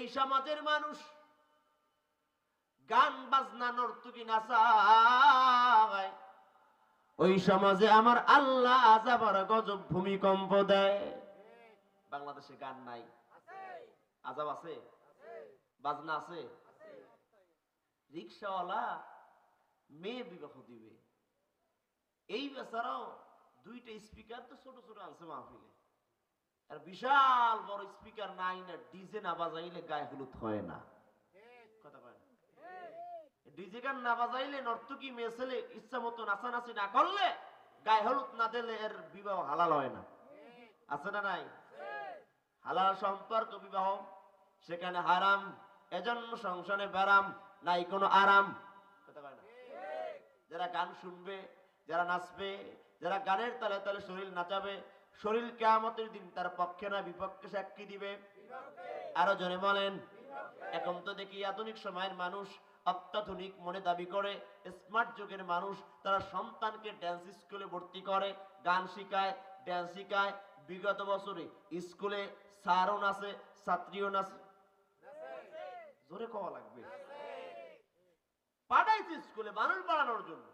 যেই সমাজের মানুষ গান বাজনা নর্তকী নাচায়, ওই সমাজে আমার আল্লাহ আযাব আর গজব ভূমিকম্প দেয়। বাংলাদেশে গান নাই, আযাব আছে, বাজনা আছে। রিকশাওয়ালা মেয়ে বিবাহ দিবে, এই বেচারাও দুইটা স্পিকার তো ছোট ছোট আনছে মাহফিলে, আর বিশাল বড় স্পিকার নাই না, ডিজে না বাজাইলে গায়ে হলুদ হয় না। কথা কয় না, ডিজে গান না বাজাইলে নর্তকী মেয়ে ছেলে ইচ্ছা মতো নাচানাচি না করলে, গায়ে হলুদ না দিলে এর বিবাহ হালাল হয় না। আছে না নাই? হালাল সম্পর্ক বিবাহ, সেখানে হারাম, এজন্য সংসারে ব্যারাম, নাই কোনো আরাম। কথা কয় না? যারা গান শুনবে, যারা নাচবে, যারা গানের তালে তালে শরীর নাচাবে, শরীর কিয়ামতের দিন তার পক্ষে না বিপক্ষে সাক্ষী দিবে। আরো জনে বলেন। এখন তো দেখি আধুনিক সময়ের মানুষ অত্যাধুনিক মনে দাবি করে, স্মার্ট যুগের মানুষ, তারা সন্তানকে ড্যান্স স্কুলে ভর্তি করে, গান শিখায়, ড্যান্স শিখায়। বিগত বছরে স্কুলে স্যারও নাচে, ছাত্রীও নাচে, জোরে কওয়া লাগবে, পাঠাইছে স্কুলে মানুষ বাড়ানোর জন্য।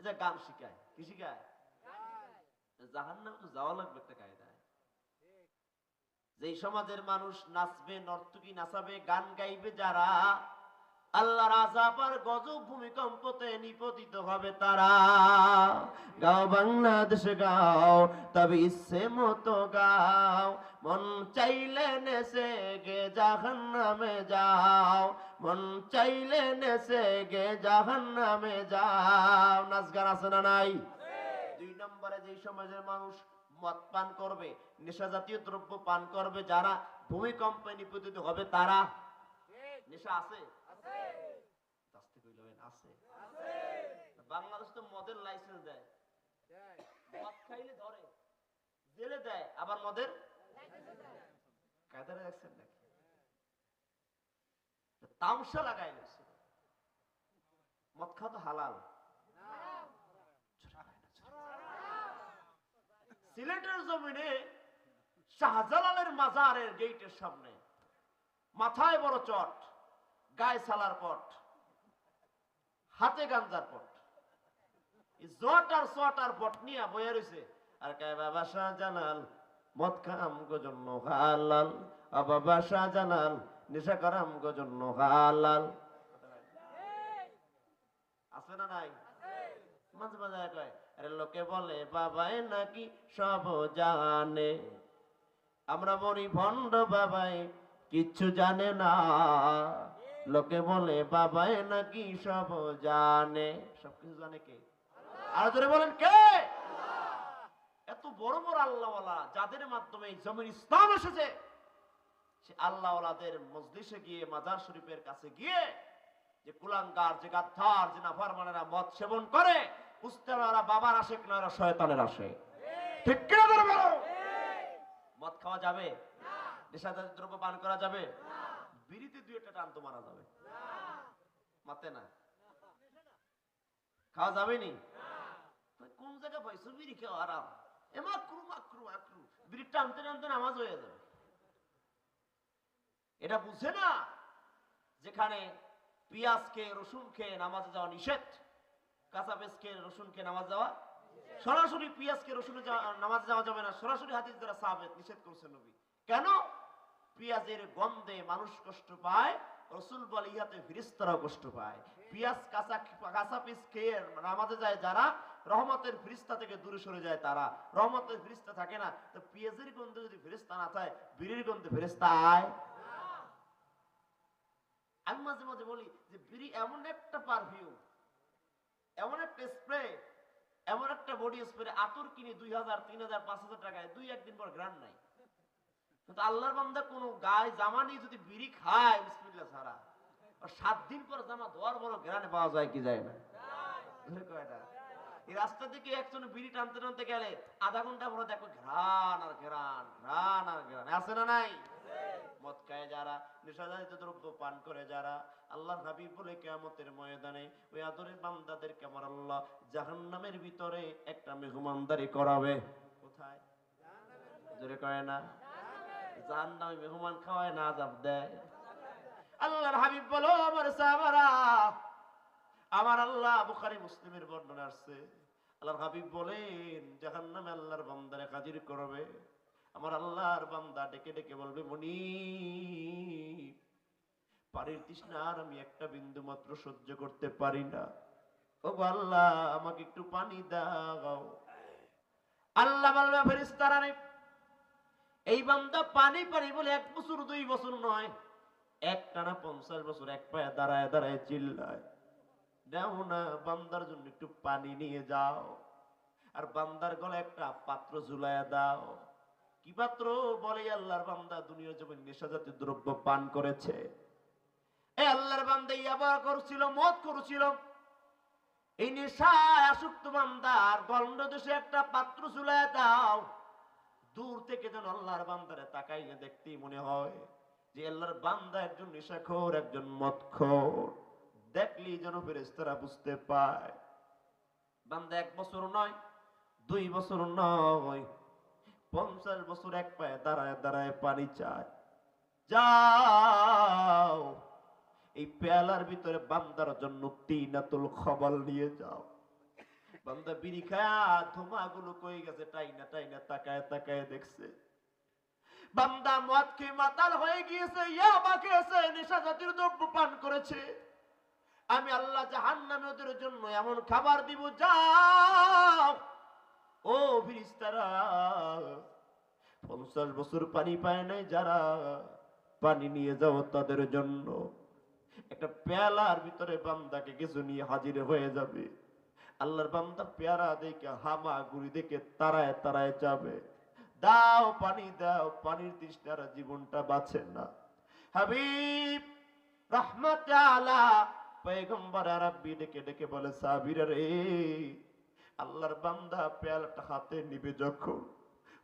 এটা গান শিখায়, কি শিখায়? জাহান্নামে তো যাওয়া লাগবে একটা কায়দায়। যেই সমাজের মানুষ নাচবে, নর্তকী নাচাবে, গান গাইবে, যারা আল্লাহর আযাব আর গজব ভূমিকম্পতে নিপতিত হবে তারা। গাও বাংলাদেশ গাও, তবে ইচ্ছে মতো গাও, মন চাইলে নেচে গে জাহান্নামে যাও, মন চাইলে নেচে গে জাহান্নামে যাও। নাচ গান আছে না নাই? দুই নম্বরে যেই সমাজের মানুষ মদ পান করবে, নেশা জাতীয় দ্রব্য পান করবে, যারা ভূমিকম্পে নিপতিত হবে তারা। নেশা আছে? বাংলাদেশ তো মদের লাইসেন্স দেয়, মদ খাইলে ধরে, জেলে দেয়, আবার মদের কায়দারে দেখছেন নাকি? তামসা লাগাই গেছে। মদ খাওয়া তো হালাল। সিলেটের জমিনে শাহজালালের মাজারের গেটের সামনে মাথায় বড় চট, গায়ে সালার পট, হাতে গাঞ্জার পট, জটার পট নিয়ে বয়ে রয়েছে। আর কে বাবা শাহজালাল মদ খাম গো জন্য হালাল, বাবা শাহজালাল নেশা করাম গো জন্য হালাল। আছে না নাই? মাঝে মাঝে কয়, আরে লোকে বলে বাবাই নাকি সব জানে, আমরা মরি ভণ্ড, বাবাই কিচ্ছু জানে না। লোকে বলে বাবাই নাকি সব জানে, সবকিছু জানে কে? আর ধরে বলেন কে? এত বড় বড় আল্লাহওয়ালা, যাদের মাধ্যমে এই জমিন ইসলাম এসেছে, সে আল্লাহওয়ালাদের মজলিসে গিয়ে, মাজার শরীফের কাছে গিয়ে, যে কুলাঙ্গার, যে গাদ্দার, যে নাফরমানেরা মদ সেবন করে, বুঝতে হবে ওরা বাবার আশেক না, ওরা শয়তানের আশেক। ঠিক কিনা ধরে বলো? মদ খাওয়া যাবে? নেশাজাতীয় দ্রব্য পান করা যাবে? বিড়িতে দুই একটা টান তো মারা যাবে, মাতে না? খাওয়া যাবে নি? কোন জায়গায় পাইছো বিড়ি খাওয়া আরাম? এ মাকরু মাকরু মাকরু, বিড়ি টানতে টানতে নামাজ হয়ে যাবে। এটা বুঝে না যেখানে পেঁয়াজ খেয়ে, রসুন খেয়ে নামাজে যাওয়া নিষেধ, কাঁচা পেঁয়াজ খেয়ে, রসুন খেয়ে নামাজ যাওয়া, সরাসরি পেঁয়াজ খেয়ে রসুন নামাজে যাওয়া যাবে না, সরাসরি হাদিস দ্বারা সাহাবেত নিষেধ করেছেন নবী। কেন? পেঁয়াজের গন্ধে মানুষ কষ্ট পায়, রসুল বলে ইহাতে ফেরেশতারাও কষ্ট পায়। পেঁয়াজ কাঁচা পেঁয়াজ খেয়ে নামাজে যায় যারা, রহমতের ফেরেশতা থেকে দূরে সরে যায় তারা। রহমতের ফেরেশতা থাকে না, তো পেঁয়াজের গন্ধে যদি ফেরেশতা না থাকে, বিড়ির গন্ধে ফেরেশতা আয়? আমি মাঝে মাঝে বলি যে বিড়ি এমন একটা পারফিউম, এমন একটা স্প্রে, এমন একটা বডি স্প্রে, আতর কিনে 2000, 3000, 5000 টাকায়, দুই একদিন পর ঘ্রাণ নাই। কিন্তু আল্লাহর বান্দা কোন গায়ে জামা নিয়ে যদি বিড়ি খায় বিসমিল্লাহ ছাড়া, 7 দিন পর জামা ধোয়ার বড় ঘ্রাণে পাওয়া যায় কি যায় না? এই রাস্তা থেকে একজন বিড়ি টানতে টানতে গেলে আধা ঘন্টা পরে দেখো ঘ্রাণ আর ঘ্রাণ, ঘ্রাণ আর ঘ্রাণ। আছে না নাই? মদ খায় যারা, নেশাজাতীয় দ্রব্য পান করে যারা, আল্লাহর হাবিব বলে কিয়ামতের ময়দানে ওই আদরের বান্দাদেরকে আমার আল্লাহ জাহান্নামের ভিতরে একটা মেহমানদারি করাবে। কোথায়? জোরে কয় না? জাহান্নামে মেহমান খাওয়ায় না আযাব দেয়। আল্লাহর হাবিব বলো আমার সাহাবারা, আমার আল্লাহ বুখারী মুসলিমের বর্ণনা আসছে, আল্লাহর হাবিব বলেন জাহান্নামে আল্লাহর বান্দারে হাজির করবে, আমার আল্লাহর বান্দা ডেকে ডেকে বলবে মুনিব, পানির তৃষ্ণা আর আমি একটা বিন্দু মাত্র সহ্য করতে পারি না, ও আল্লাহ আমাকে একটু পানি দাও। আল্লাহ বলবে ফেরেশতারা রে, এই বান্দা পানি পানি বলে 1 বছর 2 বছর নয়, একটানা 50 বছর এক পায়ে দাঁড়ায় দাঁড়ায় চিল্লায়, দাও না বান্দার জন্য একটু পানি নিয়ে যাও। আর বান্দার গলায় একটা পাত্র ঝুলাইয়া দাও। কি পাত্র? বলে আল্লাহর বান্দা দুনিয়ার জমিন নেশা জাতীয় দ্রব্য পান করেছে, এই আল্লাহর বান্দা ইয়াবা করছিল, মদ করছিল, এই নেশায় আসক্ত বান্দার গলদেশে একটা পাত্র ঝুলাইয়া দাও। দূর থেকে যেন আল্লাহর বান্দারে তাকাইলে দেখতেই মনে হয় যে আল্লাহর বান্দা একজন নেশাখোর, একজন মদখোর। দেখলি যেন ফেরেশতারা বুঝতে পায় বান্দা 1 বছর নয়, 2 বছর নয়, 50 বছর এক পায়ে দাঁড়ায় দাঁড়ায় পানি চায়। যাও এই পেয়ালার ভিতরে বান্দার জন্য তিনাতুল খবল নিয়ে যাও। বান্দা বিড়ি খায়া ধোঁয়াগুলো কই গেছে টাইনা টাইনা তাকায় তাকায় দেখছে। বান্দা মদ খেয়ে মাতাল হয়ে গিয়েছে, ইয়াবা খেয়েছে, নেশা জাতীয় দ্রব্য পান করেছে। আমি আল্লাহ জাহান্নামে ওদের জন্য এমন খাবার দিব, যাও ও ফেরেশতারা 50 বছর পানি পায় নাই যারা, পানি নিয়ে যাও তাদের জন্য। একটা পেয়ালার ভিতরে বান্দাকে কিছু নিয়ে হাজির হয়ে যাবে। আল্লাহর বান্দা পেয়ারা দেখে হামা গুড়ি দেখে তারায় তারায় যাবে, দাও পানি দাও, পানির তৃষ্ণার জীবনটা বাঁচে না। হাবিব রহমত আলা পয়গম্বর আরবি ডেকে ডেকে বলে সাহাবীরা রে, আল্লাহর বান্দা পেয়ালাটা হাতে নিবে যখন,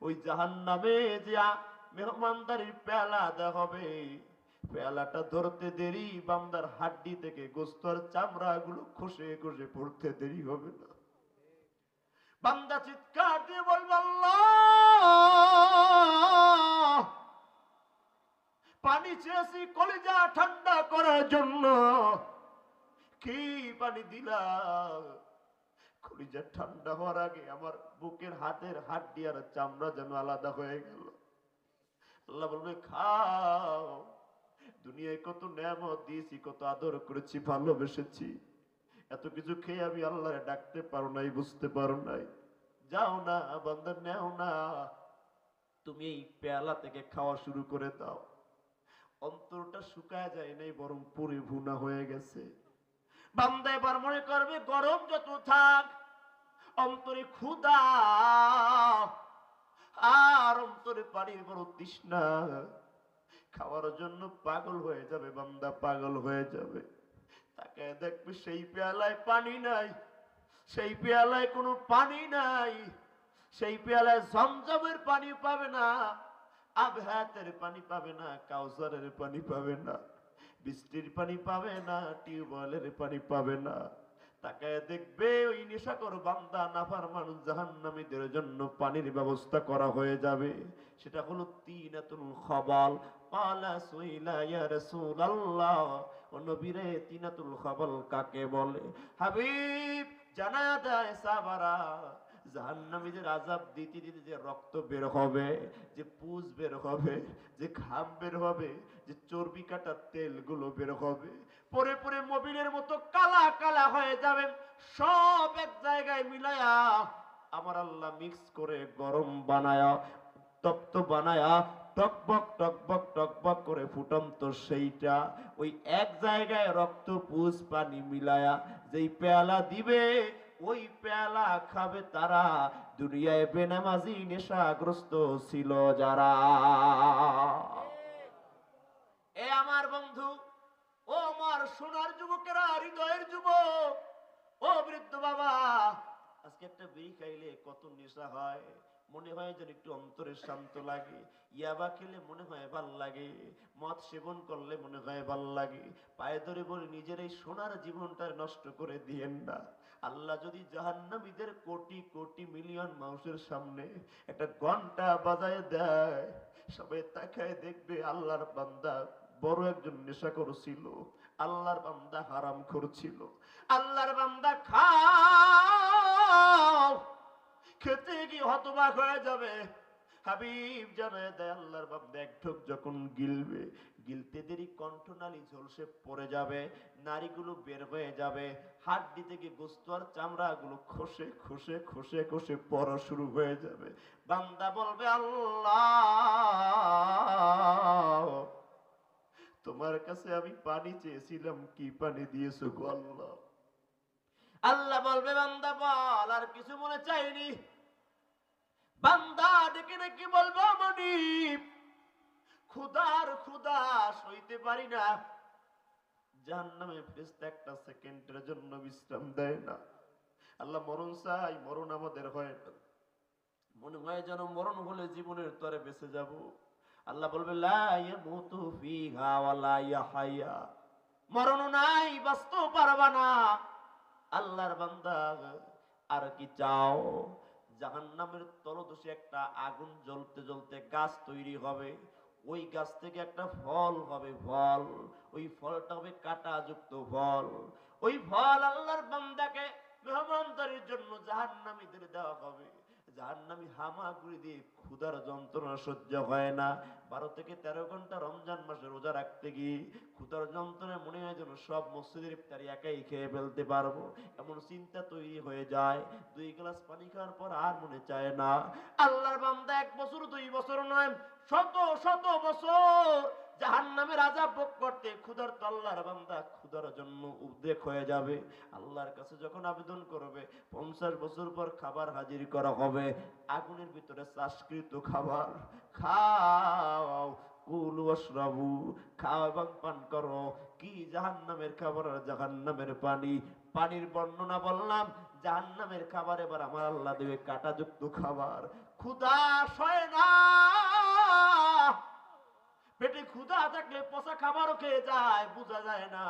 ওই জাহান্নামে যে মেহমানদারির পেয়ালা দেওয়া হবে, পেয়ালাটা ধরতে দেরি বান্দার হাড্ডি থেকে গোস্তর চামড়া গুলো খসে খসে পড়তে দেরি হবে না। বান্দা চিৎকার দিয়ে বলবে আল্লাহ, পানি চেয়েছি কলিজা ঠান্ডা করার জন্য, কি পানি দিলা? কলিজা ঠান্ডা হওয়ার আগে আমার বুকের হাতের হাড্ডি আর চামড়া যেন আলাদা হয়ে গেল। আল্লাহ বলবে খাও, দুনিয়ায় কত নেয়ামত দিয়েছি, কত আদর করেছি, ভালোবেসেছি, এত কিছু খেয়ে আমি আল্লাহরে ডাকতে পারো নাই, বুঝতে পারো নাই। যাও না বান্দা, নেও না, তুমি এই পেয়ালা থেকে খাওয়া শুরু করে দাও। অন্তরটা শুকায় যায় নাই, বরং পুরে ভুনা হয়ে গেছে। বান্দা এবার মনে করবে গরম যত থাক, অন্তরে ক্ষুধা আর অন্তরে পানির বড় তৃষ্ণা, খাওয়ার জন্য পাগল হয়ে যাবে। বান্দা পাগল হয়ে যাবে, তাকে দেখবে সেই পেয়ালায় পানি নাই, সেই পেয়ালায় কোনো পানি নাই, সেই পেয়ালায় জমজমের পানি পাবে না, আবহাতের পানি পাবে না, কাউসারের পানি পাবে না, বৃষ্টির পানি পাবে না, টিউবওয়েলের পানি পাবে না। তাকে দেখবে ওই নেশাখোর বান্দা নাফরমান জাহান্নামীদের জন্য পানির ব্যবস্থা করা হয়ে যাবে। সেটা হলো তিনাতুল খবল। ক্বালা সুইলা ইয়া রাসূলুল্লাহ, ও নবীরে তিনাতুল খবল কাকে বলে? হাবিব জানায়া দেয় সাহাবারা, জাহান্নামীদের আযাব দিতে দিতে যে রক্ত বের হবে, যে পুজ বের হবে, যে ঘাম বের হবে, যে চর্বি কাটা তেলগুলো বের হবে, পরে পরে মোবিলের মতো কালা কালা হয়ে যাবে, সব এক জায়গায় মিলায়া আমার আল্লাহ মিক্স করে গরম বানায়া, তপ্ত বানায়া, টকবক টকবক টকবক করে ফুটন্ত সেইটা ওই এক জায়গায় রক্ত পুজ পানি মিলায়া যেই পেয়ালা দিবে, ওই পেয়ালা খাবে তারা দুনিয়ায় বেনামাজি নেশাগ্রস্ত ছিল যারা। এ আমার বন্ধু, ও আমার সোনার যুবকেরা, হৃদয়ের যুবক, ও বৃদ্ধ বাবা, আজকে একটা বিড়ি খাইলে কত নেশা হয়, মনে হয় যেন একটু অন্তরে শান্ত লাগে। ইয়াবা খেলে মনে হয় ভাল লাগে, মদ সেবন করলে মনে হয় ভাল লাগে। পায়ে ধরে বলে নিজের এই সোনার জীবনটা নষ্ট করে দিয়েন না। আল্লাহ যদি জাহান্নামীদের কোটি কোটি মিলিয়ন মানুষের সামনে একটা ঘন্টা বাজায় দেয়, সবাই তাকায় দেখবে আল্লাহর বান্দা বড় একজন নেশাখোর ছিল, আল্লাহর বান্দা হারামখোর ছিল, আল্লাহর বান্দা খাও খেতে গিয়ে হতবাক হয়ে যাবে। হাবিব জানায় দেয় আল্লাহর বান্দা এক ঢোক যখন গিলবে, গিলতে দেরি কণ্ঠনালী ঝলসে পড়ে যাবে, নারীগুলো বের হয়ে যাবে, হাড্ডি থেকে গোস্ত আর চামড়া গুলো খসে খসে খসে খসে পড়া শুরু হয়ে যাবে। বান্দা বলবে আল্লাহ তোমার কাছে আমি পানি চেয়েছিলাম, কি পানি দিয়েছো গো আল্লাহ? আল্লাহ বলবে বান্দা বল, আর কিছু মনে চাইনি। বান্দা ডেকে ডেকে বলবো মনি ক্ষুধার ক্ষুধা সইতে পারি না। জাহান্নামে ফেরেশতা একটা সেকেন্ডের জন্য বিশ্রাম দেয় না। আল্লাহ মরণ চাই, মরণ আমাদের হয় না, মনে হয় যেন মরণ হলে জীবনের তরে বেঁচে যাব। আল্লাহ বলবে লা ইয়ামুতু ফিহা ওয়া লা ইয়াহইয়া, মরণ নাই, বাঁচতেও পারবা না। আল্লাহর বান্দা আর কি চাও? জাহান্নামের তলদেশে একটা আগুন জ্বলতে জ্বলতে গাছ তৈরি হবে, ওই গাছ থেকে একটা ফল হবে, ফল, ওই ফলটা হবে কাঁটাযুক্ত ফল। ওই ফল আল্লাহর বান্দাকে মেহমানদারির জন্য জাহান্নামীদের দেওয়া হবে। জাহান্নামী হামাগুড়ি দিয়ে ক্ষুধার যন্ত্রণা সহ্য হয় না। 12 থেকে 13 ঘন্টা রমজান মাসে রোজা রাখতে গিয়ে ক্ষুধার যন্ত্রণায় মনে হয় যেন সব মসজিদের ইফতারি একাই খেয়ে ফেলতে পারবো, এমন চিন্তা তৈরি হয়ে যায়। 2 গ্লাস পানি খাওয়ার পর আর মনে চায় না। আল্লাহর বান্দা 1 বছর 2 বছর নয়, শত শত বছর জাহান্নামের আযাব ভোগ করতে ক্ষুধার্ত আল্লাহর বান্দা ক্ষুধার জন্য উদ্রেক হয়ে যাবে। আল্লাহর কাছে যখন আবেদন করবে 50 বছর পর খাবার হাজির করা হবে, আগুনের ভিতরে চাষকৃত খাবার, খাও কুলু ওয়াশরাবু, খাও এবং পান করো। কি জাহান্নামের খাবার আর জাহান্নামের পানি। পানির বর্ণনা বললাম, জাহান্নামের খাবার এবার আমার আল্লাহ দেবে কাঁটাযুক্ত খাবার। ক্ষুধা সয় না, পেটে ক্ষুধা থাকলে পচা খাবারও খেয়ে যায়, বোঝা যায় না।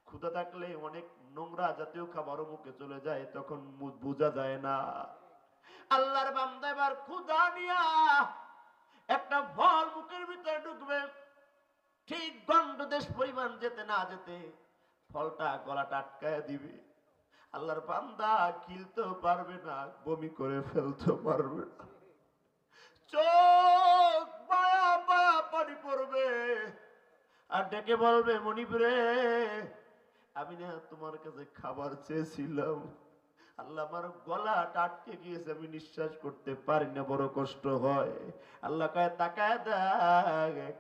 ক্ষুধা থাকলে অনেক নোংরা জাতীয় খাবারও মুখে চলে যায়, তখন বোঝা যায় না। আল্লাহর বান্দা এবার ক্ষুধা নিয়া একটা ফল মুখের ভিতরে ঢুকবে, ঠিক গন্ডদেশ পরিমাণ যেতে না যেতে ফলটা গলাটা আটকায় দিবে। আল্লাহর বান্দা গিলতেও পারবে না, বমি করে ফেলতে পারবে না, চোখ বায়া বায়া পানি পড়বে, আর ডেকে বলবে মনিব রে, আমি না তোমার কাছে খাবার চেয়েছিলাম, আল্লাহ আমার গলাটা আটকে গিয়েছে, আমি নিঃশ্বাস করতে পারি না, বড় কষ্ট হয়। আল্লাহ কয় তাকায় দেখ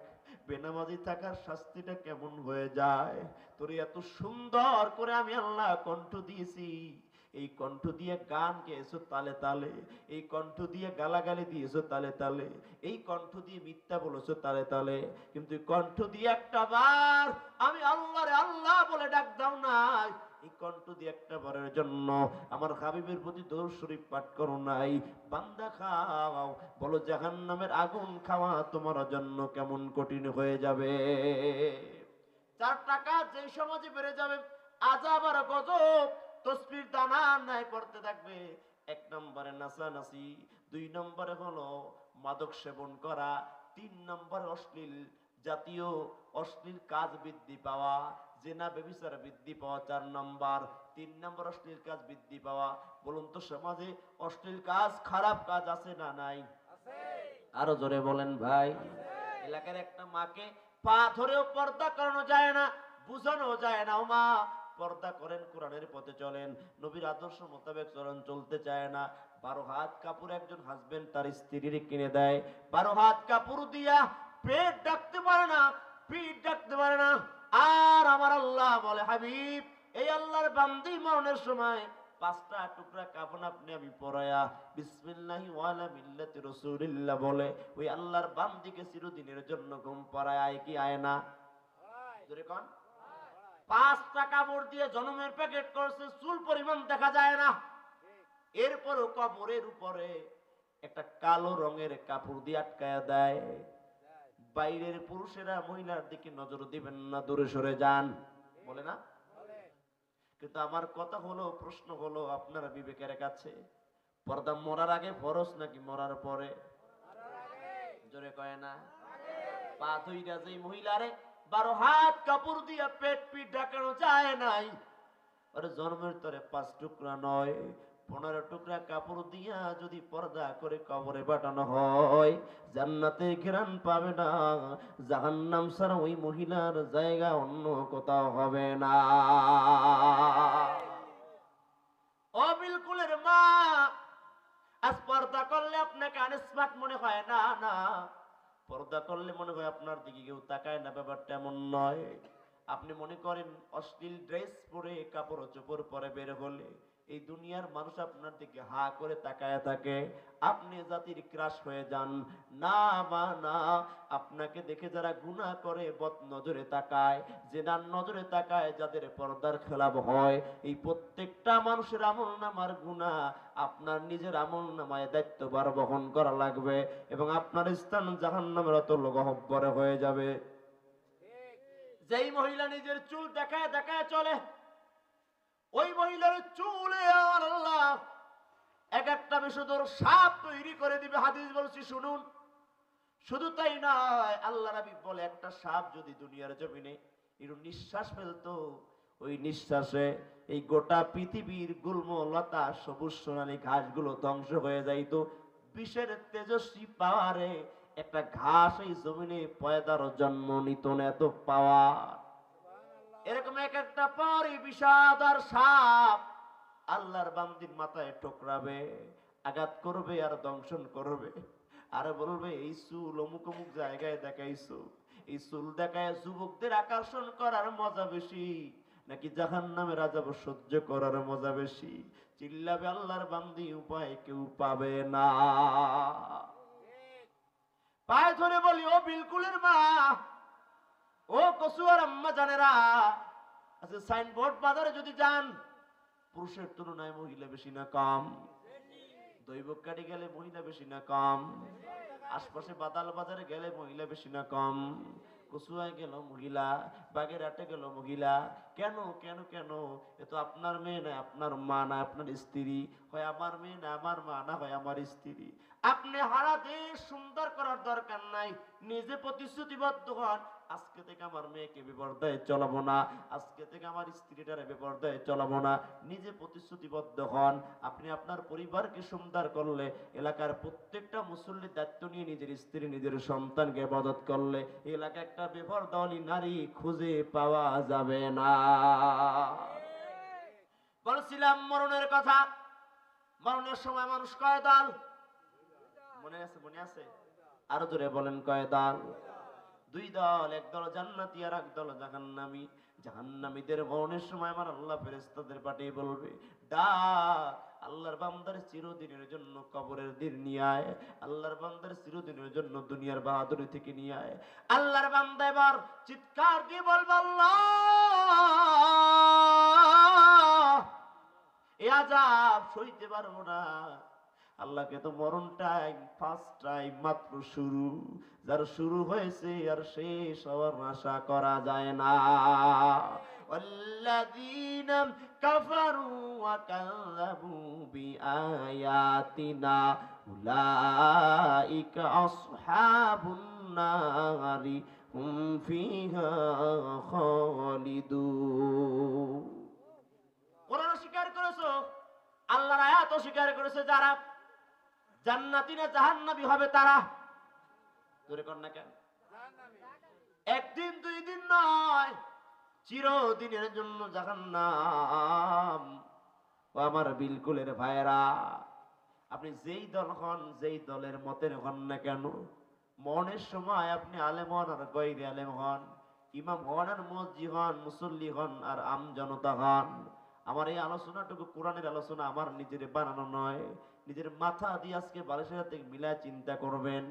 বেনামাজি থাকার শাস্তিটা কেমন হয়ে যায়। তোর এত সুন্দর করে আমি আল্লাহ কণ্ঠ দিয়েছি, এই কণ্ঠ দিয়ে গান গেয়েছো তালে তালে, এই কণ্ঠ দিয়ে গালাগালি দিয়েছো তালে তালে, এই কণ্ঠ দিয়ে মিথ্যা বলেছো তালে তালে, কিন্তু কণ্ঠ দিয়ে একটা বার আমি আল্লাহরে আল্লাহ বলে ডাক দাও নাই, এই কণ্ঠ দিয়ে একটা বারের জন্য আমার হাবিবের প্রতি দরুদ শরীফ পাঠ করো নাই। বান্দা খাও, বলো জাহান্নামের আগুন খাওয়া তোমার জন্য কেমন কঠিন হয়ে যাবে। 4 টাকা যেই সমাজে বেড়ে যাবে, আযাব আর গজব তসবির দানা নাই পড়তে থাকবে। 1 নম্বরে নাচানাচি, 2 নম্বরে হলো মাদক সেবন করা, 3 নম্বরে অশ্লীল জাতীয় অশ্লীল কাজ বৃদ্ধি পাওয়া, জেনা ব্যভিচার বৃদ্ধি পাওয়া 4 নম্বর, 3 নম্বর অশ্লীল কাজ বৃদ্ধি পাওয়া। বলুন তো সমাজে অশ্লীল কাজ খারাপ কাজ আছে না নাই? আরো জোরে বলেন ভাই। এলাকার একটা মাকে পা ধরেও পর্দা করানো যায় না, বুঝানো যায় না, ও মা পর্দা করেন, কোরআনের পথে চলেন, নবীর আদর্শ মোতাবেক চলন, চলতে চায় না। 12 হাত কাপড় একজন হাজবেন্ড তার স্ত্রীর কিনে দেয়, 12 হাত কাপড় দিয়া পেট ডাকতে পারে না, পিঠ ডাকতে পারে না। আর আমার আল্লাহ বলে হাবিব, এই আল্লাহর বান্দি মরণের সময় 5টা টুকরা কাফন আপনি আমি পরায়া বিসমিল্লাহি ওয়ালা মিল্লাতি রাসূলিল্লাহ বলে ওই আল্লাহর বান্দিকে চিরদিনের জন্য ঘুম পাড়ায়, আয় কি আয় না? জোরে কোন? 5টা কাপড় দিয়ে জনমের প্যাকেট করছে, চুল পরিমাণ দেখা যায় না, এরপরও কবরের উপরে একটা কালো রঙের কাপড় দিয়ে আটকায়া দেয়। বাইরের পুরুষেরা মহিলার দিকে নজর দিবেন না, দূরে সরে যান, বলে না? কিন্তু আমার কথা হলো, প্রশ্ন হলো আপনারা বিবেকের কাছে, পর্দা মরার আগে ফরজ নাকি মরার পরে? জোরে কয় না? পা ধুইরা যেই মহিলারে 12 হাত কাপড় দিয়া পেট পিট ঢাকানো যায় নাই, ওর জন্মের তরে 5 টুকরা নয় 15 টুকরা কাপড় দিয়া যদি পর্দা করে কবরে পাঠানো হয়, জান্নাতে ঘ্রাণ পাবে না, জাহান্নাম ছাড়া ওই মহিলার জায়গা অন্য কোথাও হবে না। ও বিলকুলের মা, আজ পর্দা করলে আপনাকে আনস্মার্ট মনে হয় না, না, পর্দা করলে মনে হয় আপনার দিকে কেউ তাকায় না, ব্যাপারটা এমন নয়। আপনি মনে করেন অশ্লীল ড্রেস পরে কাপড় চোপড় পরে বের হলে এই দুনিয়ার মানুষ আপনার দিকে হা করে তাকায় থাকে, আপনি জাতির ক্রাশ হয়ে যান। না মা না, আপনাকে দেখে যারা গুনাহ করে বদ নজরে তাকায়, জেনার নজরে তাকায়, যাদের পর্দার খেলাপ হয়, এই প্রত্যেকটা মানুষের আমল নামার গুনাহ আপনার নিজের আমল নামায় দায়িত্বভার বহন করা লাগবে, এবং আপনার স্থান জাহান্নামের অতল গহ্বরে হয়ে যাবে। যেই মহিলা নিজের চুল দেখায় দেখায় চলে, ওই মহিলার চুলে আর আল্লাহ এক একটা বিষধর সাপ তৈরি করে দিবে। হাদিস বলছি শুনুন। শুধু তাই নয়, আল্লাহ নবী বলে একটা সাপ যদি দুনিয়ার জমিনে একটু নিঃশ্বাস ফেলতো, ওই নিঃশ্বাসে এই গোটা পৃথিবীর গুল্ম লতা সবুজ সোনালী ঘাসগুলো ধ্বংস হয়ে যাইতো। বিষের তেজস্বী পাওয়ারে একটা ঘাস এই জমিনে পয়দার জন্ম নিত না, এত পাওয়ার। এরকম এক একটা পরই বিষাদার সাপ আল্লাহর বান্দির মাথায় ঠোকরাবে, আঘাত করবে আর দংশন করবে, আর বলবে এই চুল অমুক অমুক জায়গায় দেখাইছো, এই চুল দেখায় যুবকদের আকর্ষণ করার মজা বেশি নাকি জাহান্নামের আযাব সহ্য করার মজা বেশি? চিল্লাবে আল্লাহর বান্দি, উপায় কেউ পাবে না। পায়ে ধরে বলি, ও বিলকুলের মা, ও কসুয়ার আম্মা জানেরা, আচ্ছা সাইনবোর্ড বাজারে যদি যান, পুরুষের তুলনায় মহিলা বেশি না কম? দৈবক কাটি গেলে মহিলা বেশি না কম? আশপাশে বাদাল বাজারে গেলে মহিলা বেশি না কম? কসুয়ায় গেল মহিলা, বাগেরহাটে গেল মহিলা। কেন কেন কেন? এ তো আপনার মেয়ে না, আপনার মা না, আপনার স্ত্রী। হয় আমার মেয়ে না আমার মা না, হয় আমার স্ত্রী। আপনি হারা দেশ সুন্দর করার দরকার নাই, নিজে প্রতিশ্রুতিবদ্ধ হন, আজকে থেকে আমার মেয়েকে বেপরদায় চলাবো না, আজকে থেকে আমার স্ত্রীটারে বেপরদায় চলাবো না। নিজে প্রতিশ্রুতিবদ্ধ হন। আপনি আপনার পরিবারকে সুন্দর করলে, এলাকার প্রত্যেকটা মুসল্লির দায়িত্ব নিয়ে নিজের স্ত্রী নিজের সন্তানকে ইবাদত করলে, এলাকা একটা বেপরদাওয়ালি নারী খুঁজে পাওয়া যাবে না। বলছিলাম মরণের কথা। মরণের সময় মানুষ কয় দল? মনে আছে? মনে আছে? আরো জোরে বলেন, কয় দল? 2 দল। এক দল জান্নাতি আর এক দল জাহান্নামী। জাহান্নামীদের মরণের সময় আমার আল্লাহ ফেরেশতাদের পাঠিয়ে বলবে, ডাক আল্লাহর বান্দার চিরদিনের জন্য কবরের দিন নিয়ে আয়, আল্লাহর বান্দার চিরদিনের জন্য দুনিয়ার বাহাদুরি থেকে নিয়ে আয়। আল্লাহর বান্দা এবার চিৎকার দিয়ে বলবে, আল্লাহ এ আযাব সইতে পারবো না। আল্লাহকে তো মরণ টাইম ফার্স্ট টাইম মাত্র শুরু, যার শুরু হয়েছে আর শেষ হওয়ার আশা করা যায় না। ওয়াল্লাযীনা কাফারু ওয়া কাযযাবু বিআয়াতিনা উলাইকা আসহাবুন নারি হুম ফিহা খালিদুন। কোরআন অস্বীকার করেছো, আল্লাহর আয়াত অস্বীকার করেছে যারা, জান্নাতি না জাহান্নামী হবে তারা? জোরে কর না কেন? একদিন 2 দিন নয়, চিরদিনের জন্য জাহান্নাম। ও আমার বিলকুলের ভাইরা, আপনি যেই দল হন, যেই দলের মতের হন না কেন, মরণের সময় আপনি আলেম হন আর গয়রে আলেম হন, ইমাম হন আর মুয়াজ্জি হন, মুসল্লি হন আর আম জনতা হন, আমার এই আলোচনাটুকু কোরআনের আলোচনা, আমার নিজের বানানো নয়। নিজের মাথা দিয়ে আজকে বালিশের সাথে মিলায় চিন্তা করবেন,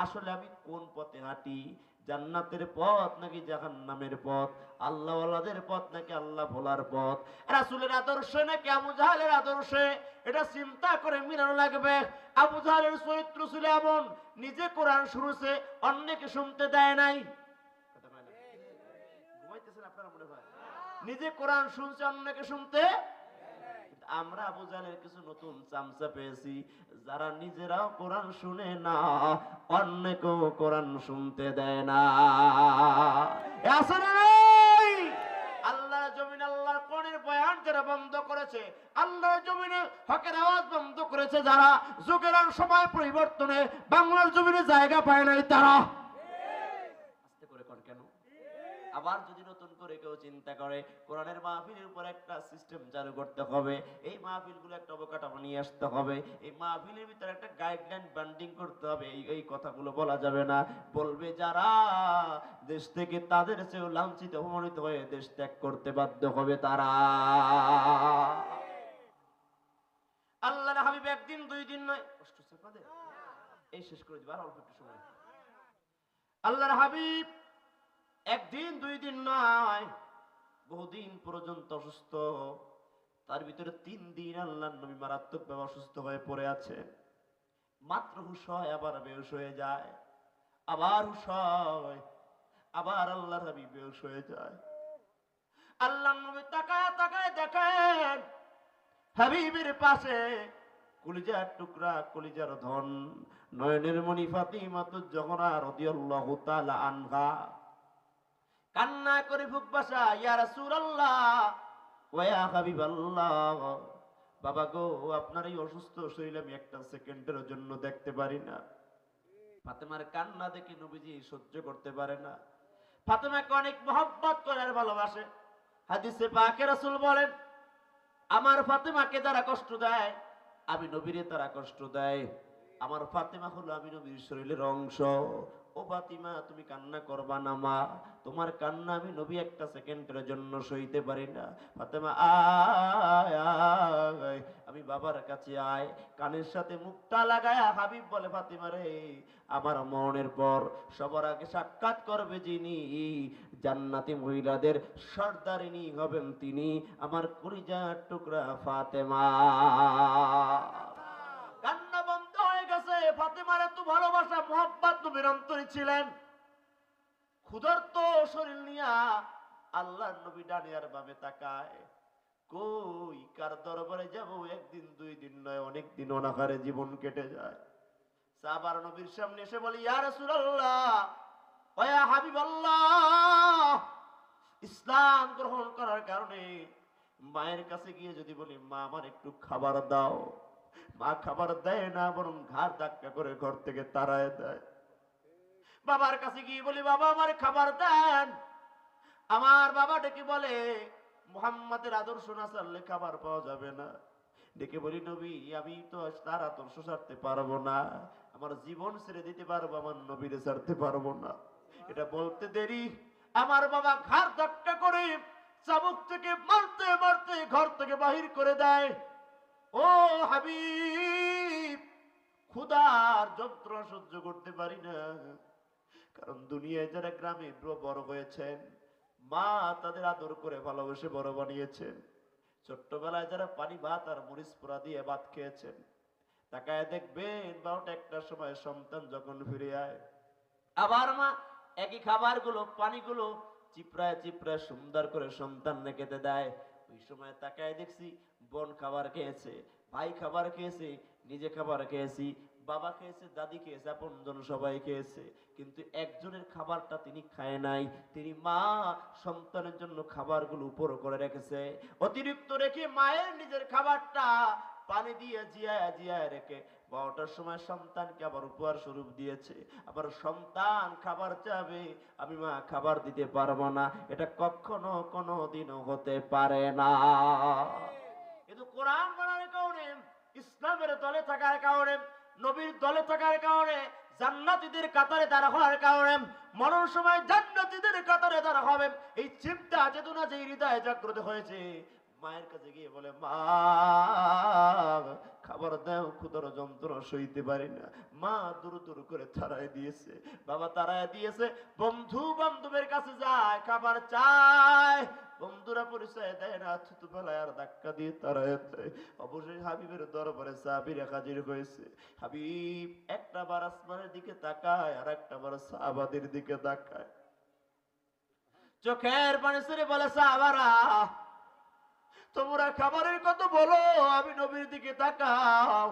আসলে আমি কোন পথে হাঁটি? জান্নাতের পথ নাকি জাহান্নামের পথ? আল্লাহওয়ালাদের পথ নাকি আল্লাহ ভোলার পথ? রাসূলের আদর্শে নাকি আবু জাহেলের আদর্শে? এটা চিন্তা করে মিলানো লাগবে। আবু জাহেলের চরিত্র ছিল এমন, নিজে কোরআন শুনেছে, অন্যকে শুনতে দেয় নাই। ঘুমাইতেছেন আপনারা মনে হয়? নিজে কোরআন শুনছে, অন্যকে শুনতে। আমরা আবু জাহেলের কিছু নতুন চামচা পেয়েছি, যারা নিজেরাও কোরআন শুনে না, অন্যকেও কোরআন শুনতে দেয় না। আছে না নাই? আল্লাহর জমিনে আল্লাহর কোরআনের বয়ান যারা বন্ধ করেছে, আল্লাহর জমিনে হকের আওয়াজ বন্ধ করেছে যারা, যুগের আর সময় পরিবর্তনে বাংলার জমিনে জায়গা পায় নাই তারা। আস্তে করে কোন কেন? আবার যদি নতুন করে কেউ চিন্তা করে কোরআনের মাহফিলের উপর একটা সিস্টেম চালু করতে হবে, এই মাহফিলগুলো একটা অবকাঠামো নিয়ে আসতে হবে, এই মাহফিলের ভিতরে একটা গাইডলাইন বান্ডিং করতে হবে, এই কথাগুলো বলা যাবে না। বলবে যারা দেশ থেকে তাদের চেয়েও লাঞ্ছিত অপমানিত হয়ে দেশ ত্যাগ করতে বাধ্য হবে তারা। আল্লাহর হাবিব একদিন দুই দিন নয়, কষ্ট চাপাদের এই শেষ করে দিবার অল্প একটু সময়। আল্লাহর হাবিব একদিন দুই দিন নয়, বহুদিন পর্যন্ত অসুস্থ। তার ভিতরে 3 দিন আল্লাহর নবী মারাত্মক ভাবে অসুস্থ হয়ে পড়ে আছে। মাত্র হুঁশ হয়, আবার বেহুশ হয়ে যায়, আবার হুঁশ হয়, আবার আল্লাহর হাবিব বেহুশ হয়ে যায়। আল্লাহর নবী তাকায় তাকায় দেখেন হাবিবের পাশে কলিজার টুকরা, কলিজার ধন, নয়নের মণি ফাতিমাতুজ জোহরা রাদিয়াল্লাহু তাআলা আনহা কান্না করে বুক বাসা, ইয়া রাসূলুল্লাহ ওয়া ইয়া হাবিবাল্লাহ, বাবা গো আপনার এই অসুস্থ শরীর আমি একটা সেকেন্ডের জন্য দেখতে পারি না। ফাতেমার কান্না দেখে নবীজি সহ্য করতে পারে না। ফাতেমাকে অনেক মহব্বত করে আর ভালোবাসে। হাদিসে পাকে রাসূল বলেন, আমার ফাতেমাকে যারা কষ্ট দেয় আমি নবীরে তারা কষ্ট দেয়। আমার ফাতেমা হলো আমি নবীর শরীরের অংশ। ও ফাতিমা তুমি কান্না করবা না মা, তোমার কান্না আমি নবী একটা সেকেন্ডের জন্য সইতে পারি না। ফাতেমা আয় আয়, আমি বাবার কাছে আয়। কানের সাথে মুখটা লাগায় হাবিব বলে, ফাতিমা রে আমার মরণের পর সবার আগে সাক্ষাৎ করবে যিনি, জান্নাতি মহিলাদের সর্দারিনী হবেন তিনি, আমার কলিজার টুকরা ফাতেমা। কান্না বন্ধ হয়ে গেছে। ফাতেমার এত ভালোবাসা মোহাব্বত নবীর অন্তরে ছিলেন। ক্ষুধার্ত শরীর নিয়া আল্লাহর নবী ডানে আর বামে তাকায়, কই কার দরবারে যাব? একদিন দুই দিন নয়, অনেক দিন অনাহারে জীবন কেটে যায়। সাহাবার নবীর সামনে এসে বলি, ইয়া রাসূলুল্লাহ ওয়া ইয়া হাবিবাল্লাহ, ইসলাম গ্রহণ করার কারণে মায়ের কাছে গিয়ে যদি বলি মা আমার একটু খাবার দাও, মা খাবার দেয় না, বরং ঘাড় ধাক্কা করে ঘর থেকে তাড়ায় দেয়। বাবার কাছে গিয়ে বলি বাবা আমার খাবার দেন, আমার বাবা ডেকে বলে মুহাম্মাদের আদর্শ না ছাড়লে খাবার পাওয়া যাবে না। ডেকে বলি নবী আমি তো তার আদর্শ ছাড়তে পারবো না, আমার জীবন ছেড়ে দিতে পারবো, আমার নবীরে ছাড়তে পারবো না। এটা বলতে দেরি আমার বাবা ঘাড় ধাক্কা করে চাবুক থেকে মারতে মারতে ঘর থেকে বাহির করে দেয়। ও হাবিব, ক্ষুধার যন্ত্রণা সহ্য করতে পারি না, কারণ দুনিয়ায় যারা গ্রামে বড় হয়েছেন মা তাদের আদর করে ভালোবেসে বড় বানিয়েছেন। ছোট্টবেলায় যারা পানি ভাত আর মরিচ পোড়া দিয়ে ভাত খেয়েছেন, তাকায় দেখবেন 12টা 1টার সময় সন্তান যখন ফিরে আয়, আবার মা একই খাবারগুলো পানিগুলো চিপড়ায় চিপড়ায় সুন্দর করে সন্তান খেতে দেয়। ওই সময় তাকায় দেখছি বোন খাবার খেয়েছে, ভাই খাবার খেয়েছে, নিজে খাবার খেয়েছি, বাবা খেয়েছে, দাদি খেয়েছে, আপনজন সবাই খেয়েছে, কিন্তু একজনের খাবারটা তিনি খায় নাই। তিনি মা সন্তানের জন্য খাবারগুলো উপর করে রেখেছে, অতিরিক্ত রেখে মায়ের নিজের খাবারটা পানি দিয়ে জিয়ায় জিয়ায় রেখে 12টার সময় সন্তানকে আবার উপহার স্বরূপ দিয়েছে। আবার সন্তান খাবার চাবে, আমি মা খাবার দিতে পারবো না, এটা কখনো কোনো দিনও হতে পারে না। কিন্তু কোরআন মানার কারণে, ইসলামের দলে থাকার কারণে, নবীর দলে থাকার কারণে, জান্নাতীদের কাতারে দাঁড়া হওয়ার কারণে, মরণ সময় জান্নাতীদের কাতারে দাঁড়া হবে, এই চিন্তা চেতনা যে হৃদয়ে জাগ্রত হয়েছে, মায়ের কাছে গিয়ে বলে মা খাবার দাও, ক্ষুধার যন্ত্রণা সইতে পারি না। মা দূর দূর করে তাড়ায় দিয়েছে, বাবা তাড়ায় দিয়েছে, বন্ধু বান্ধবের কাছে যায় খাবার চায়, বন্ধুরা পরিচয় দেয় না, ছোটবেলায় আর ধাক্কা দিয়ে তাড়ায় দেয়। অবশ্যই হাবিবের দরবারে সাহাবীরা হাজির হয়েছে। হাবিব একটা বার আসমানের দিকে তাকায় আর একটা বার সাহাবাদের দিকে তাকায়। চোখের পানি ছেড়ে বলে সাহাবারা তোমরা খাবারের কথা বলো, আমি নবীর দিকে তাকাও।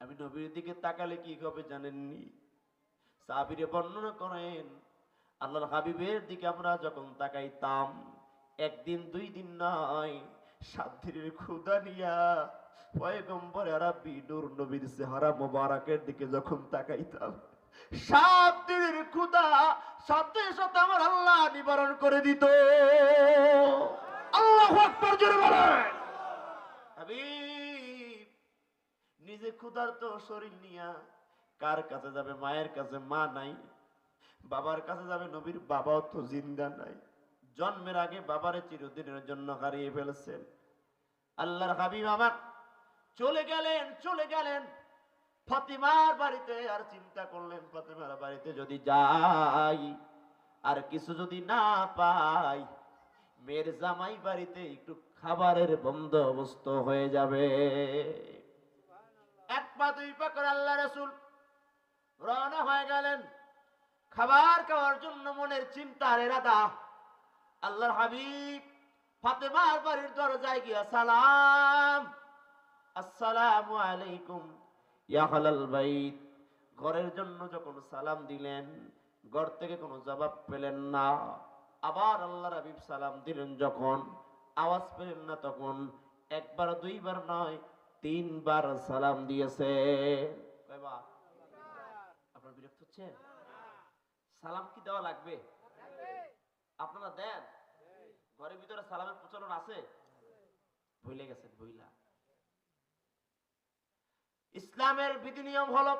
আমি নবীর দিকে তাকালে কি হবে জানেননি? সাহাবীরা বর্ণনা করেন আল্লাহর হাবিবের দিকে আমরা যখন তাকাইতাম, একদিন দুই দিন নয়, 7 দিনের ক্ষুধা নিয়া পয়গম্বর আরবি নূর নবীর চেহারা মোবারকের দিকে যখন তাকাইতাম, 7 দিনের ক্ষুধা সাথে সাথে আমার আল্লাহ নিবারণ করে দিত। আল্লাহু আকবার জোরে বলেন। হাবিব নিজে ক্ষুধার্ত শরীর নিয়া কার কাছে যাবে? মায়ের কাছে মা নাই, বাবার কাছে যাবে, নবীর বাবাও তো জিন্দা নাই, জন্মের আগে বাবারে চিরদিনের জন্য হারিয়ে ফেলেছেন। আল্লাহর হাবিব আমার চলে গেলেন ফাতিমার বাড়িতে। আর চিন্তা করলেন ফাতিমার বাড়িতে যদি যাই আর কিছু যদি না পাই, মেয়ের জামাই বাড়িতে একটু খাবারের বন্দোবস্ত হয়ে যাবে। এক পা দুই পা করে আল্লাহ রাসূল রওনা হয়ে গেলেন খাবার খাওয়ার জন্য। মনের চিন্তার এরাদা। আল্লাহর হাবিব ফাতেমার বাড়ির দরজায় গিয়া সালাম, আসসালামু আলাইকুম ইয়া আহলাল বাইত। ঘরের জন্য যখন সালাম দিলেন, ঘর থেকে কোনো জবাব পেলেন না। আবার আল্লাহর হাবিব সালাম দিলেন যখন, আওয়াজ পেলেন না তখন একবার দুইবার নয় 3 বার সালাম দিয়েছে। কয়বার? আপনারা বিরক্ত হচ্ছেন? সালাম কি দেওয়া লাগবে? আপনারা দেন? ঘরের ভিতরে সালামের প্রচলন আছে? ভুলে গেছেন? ভুইলা। ইসলামের বিধি নিয়ম হলো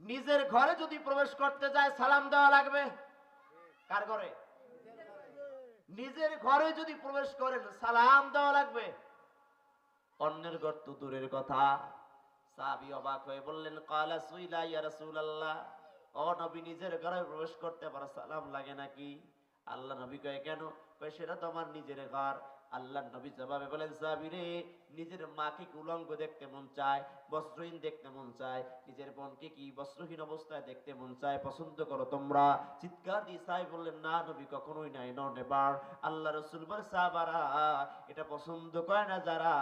নিজের ঘরে যদি প্রবেশ করতে যায় সালাম দেওয়া লাগবে। কার ঘরে? নিজের ঘরে যদি প্রবেশ করেন সালাম দেওয়া লাগবে। অন্যের ঘর তো দূরের কথা। সাহাবী অবাক হয়ে বললেন ক্বালা সুইলা ইয়া রাসূলুল্লাহ, ও নবী নিজের ঘরে প্রবেশ করতে আবার সালাম লাগে নাকি? আল্লাহ নবী কয় কেন? কয় সেটা তো আমার নিজের ঘর। আল্লাহ নবী জবাবে বলেন সাহাবী রে, নিজের মাকে কি উলঙ্গ দেখতে মন চায়, বস্ত্রহীন দেখতে মন চায়, নিজের বোনকে কি বস্ত্রহীন অবস্থায় দেখতে মন চায়, পছন্দ করো তোমরা? চিৎকার দিয়ে সাহাবী বললেন না নবী, কখনোই নাই, নট এবার। আল্লাহ রাসূল বলে সাহাবারা এটা পছন্দ করে না যারা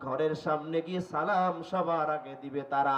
ঘরের সামনে গিয়ে সালাম সবার আগে দিবে তারা।